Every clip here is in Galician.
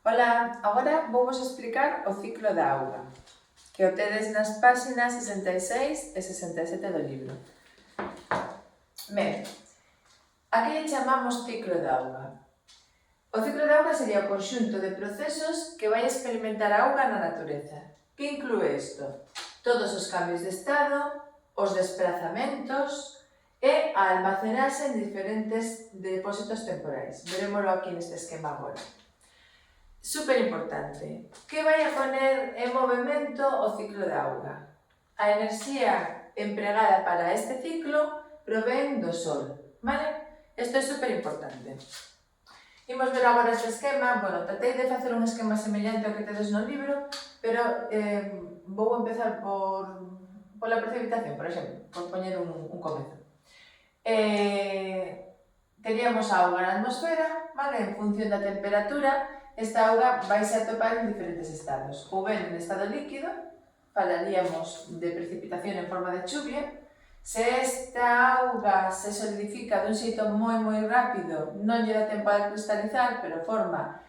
Ola, agora vouvos explicar o ciclo da auga, que o tedes nas páxinas 66 e 67 do libro. Ben, a que lle chamamos ciclo da auga? O ciclo da auga sería o conxunto de procesos que vai experimentar a auga na natureza. Que inclúe isto? Todos os cambios de estado, os desplazamentos e a almacenarse en diferentes depósitos temporais. Verémoslo aquí neste esquema agora. Super importante. Que vai a poner en movimento o ciclo da auga? A enerxía empregada para este ciclo provén do sol, vale? Isto é super importante. Imos ver agora este esquema. Bueno, tratei de facer un esquema semellante ao que tedes no libro, pero vou empezar pola precipitación, por exemplo, por poñer un comezo. Teríamos a auga na atmosfera, vale? En función da temperatura, esta auga vaise a topar en diferentes estados. Ou ben en estado líquido, falaríamos de precipitación en forma de chuvia. Se esta auga se solidifica dun xeito moi rápido, non lle dá tempo a cristalizar, pero forma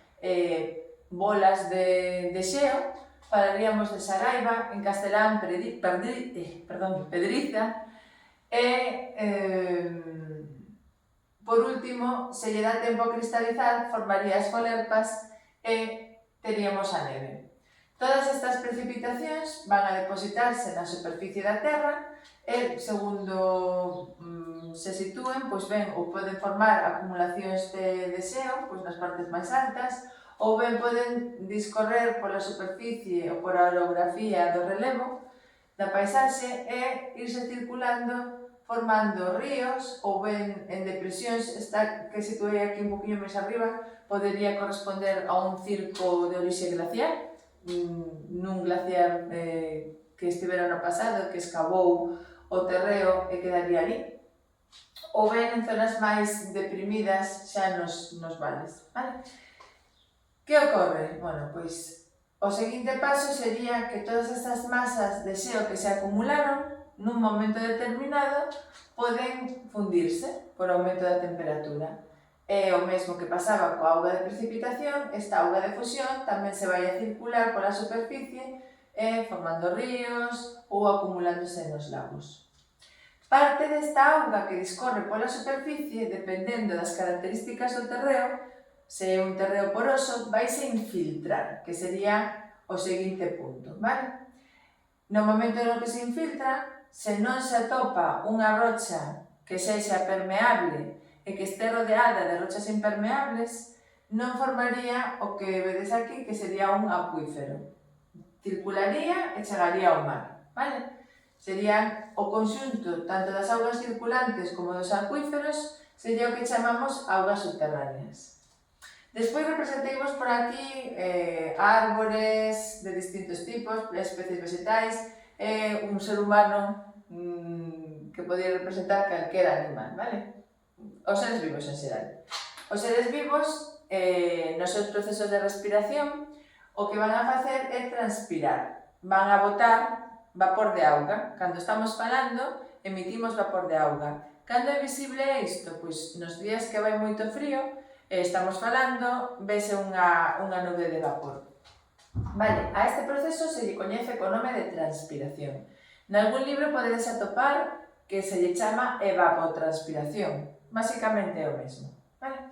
bolas de xeo, falaríamos de saraiva, en castelán pedriza, e por último, se lle dá tempo a cristalizar, formaría as folerpas e teríamos a neve. Todas estas precipitacións van a depositarse na superficie da Terra e, segundo se sitúen, pois ben, ou poden formar acumulacións de xeo pois nas partes máis altas, ou ben poden discorrer pola superficie ou por a orografía do relevo da paisaxe e irse circulando formando ríos ou ben en depresións. Esta que situei aquí un poquinho máis arriba podería corresponder a un circo de orixe glaciar, nun glaciar que estivera no pasado, que escavou o terreo e quedaría ali, ou ben en zonas máis deprimidas xa nos vales, vale? Que ocorre? Bueno, pois o seguinte paso sería que todas estas masas de xeo que se acumularon nun momento determinado poden fundirse por aumento da temperatura. É o mesmo que pasaba coa auga de precipitación. Esta auga de fusión tamén se vai a circular pola superficie formando ríos ou acumulándose nos lagos. Parte desta auga que discorre pola superficie, dependendo das características do terreo, se é un terreo poroso, vaise infiltrar, que sería o seguinte punto, vale? No momento no que se infiltra, se non se atopa unha rocha que sexa permeable e que este rodeada de rochas impermeables, non formaría o que vedes aquí, que sería un acuífero. Circularía e chegaría ao mar, vale? Serían o conxunto tanto das augas circulantes como dos acuíferos, sería o que chamamos augas subterráneas. Despois representeimos por aquí árbores de distintos tipos, especies vegetais, un ser humano que podía representar calquera animal, vale? Os seres vivos en xeral. Os seres vivos, nos seus procesos de respiración, o que van a facer é transpirar. Van a botar vapor de auga. Cando estamos falando, emitimos vapor de auga. Cando é visible isto? Pois nos días que vai moito frío, estamos falando, vese unha nube de vapor. Vale, a este proceso se lle coñece co nome de transpiración. Nalgún libro podedes atopar que se lle chama evapotranspiración. Basicamente é o mesmo, vale?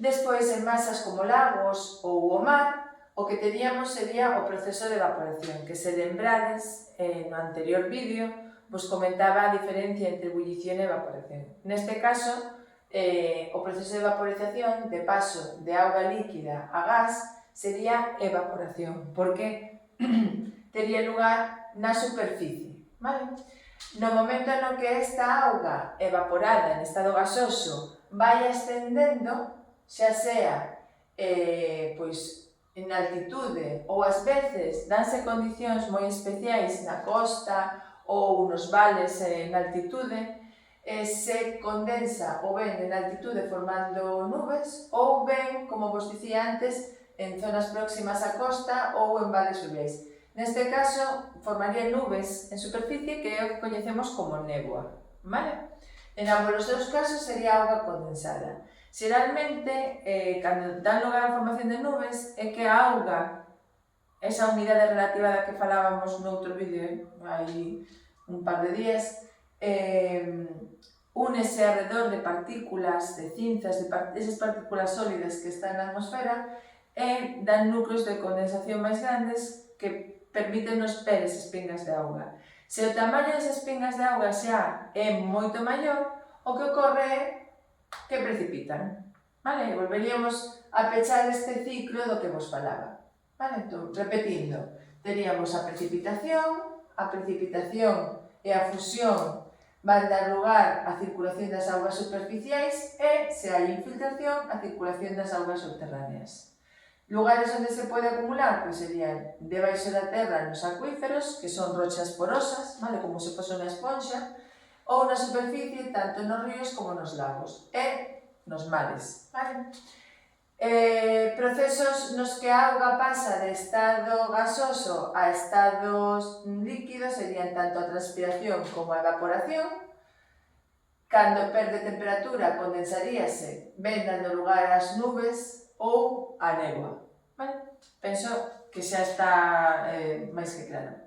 Despois, en masas como lagos ou o mar, o que teríamos sería o proceso de evaporación, que se lembrades no anterior vídeo, vos comentaba a diferencia entre ebullición e evaporación. Neste caso, o proceso de vaporización, de paso de auga líquida a gas, sería evaporación, porque tería lugar na superficie, vale? No momento no que esta auga evaporada en estado gasoso vai ascendendo, xa sea pois en altitude ou ás veces danse condicións moi especiais na costa ou nos vales en altitude, se condensa ou ben en altitude formando nubes ou ben, como vos dicía antes, en zonas próximas á costa ou en vales fluviais. Neste caso, formaría nubes en superficie, que é o que coñecemos como néboa, vale? En ambos os seus casos sería auga condensada. Xeralmente, cando dan lugar á formación de nubes, é que a auga, esa unidade relativa da que falábamos noutro vídeo hai un par de días, únese alrededor de partículas, de cinzas, esas partículas sólidas que están na atmosfera e dan núcleos de condensación máis grandes que permiten nos ver esas pingas de auga. Se o tamaño desas pingas de auga xa é moito maior, o que ocorre é que precipitan. Vale? Volveríamos a pechar este ciclo do que vos falaba. Vale? Entón, repetindo, teríamos a precipitación e a fusión van dar lugar á circulación das augas superficiais e, se hai infiltración, a circulación das augas subterráneas. Lugares onde se pode acumular, pois serían debaixo da terra nos acuíferos, que son rochas porosas, vale? Como se fose unha esponxa, ou na superficie, tanto nos ríos como nos lagos, e nos mares. Vale? Procesos nos que a auga pasa de estado gasoso a estados líquidos serían tanto a transpiración como a evaporación. Cando perde temperatura condensaríase, ben dando lugar ás nubes ou á néboa. Vale? Penso que xa está máis que claro.